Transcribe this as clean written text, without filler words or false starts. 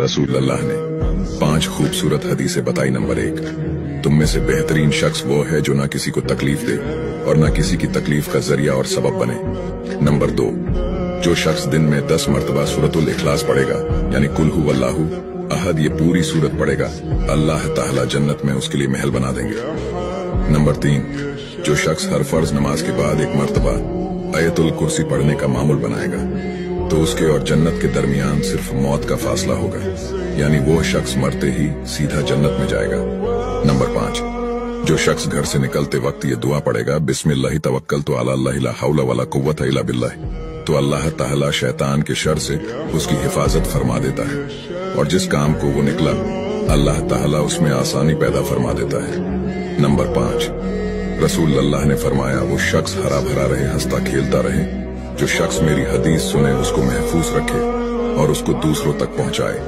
रसूल अल्लाह ने 5 खूबसूरत हदीसें बताई। नंबर 1, तुम में से बेहतरीन शख्स वो है जो ना किसी को तकलीफ दे और ना किसी की तकलीफ का जरिया और सबब बने। नंबर 2, जो शख्स दिन में 10 मरतबा सूरतुल इखलास पढ़ेगा, यानी कुल हु वल्लाहु अहद, ये पूरी सूरत पढ़ेगा, अल्लाह ताला जन्नत में उसके लिए महल बना देंगे। नंबर 3, जो शख्स हर फर्ज नमाज के बाद 1 मरतबा आयतुल कुर्सी पढ़ने का मामूल बनाएगा, तो उसके और जन्नत के दरमियान सिर्फ मौत का फासला होगा, यानी वो शख्स मरते ही सीधा जन्नत में जाएगा। नंबर 5, जो शख्स घर से निकलते वक्त ये दुआ पढ़ेगा, बिस्मिल्लाहि तवक्कलतु अला अल्लाह ला हौला वला कुव्वता इल्ला बिल्लाह, तो अल्लाह ताला शैतान के शर से उसकी हिफाजत फरमा देता है, और जिस काम को वो निकला अल्लाह ताला उसमें आसानी पैदा फरमा देता है। नंबर 5, रसूल अल्लाह ने फरमाया, वो शख्स हरा भरा रहे, हंसता खेलता रहे, जो शख्स मेरी हदीस सुने, उसको महफूज रखे और उसको दूसरों तक पहुंचाए।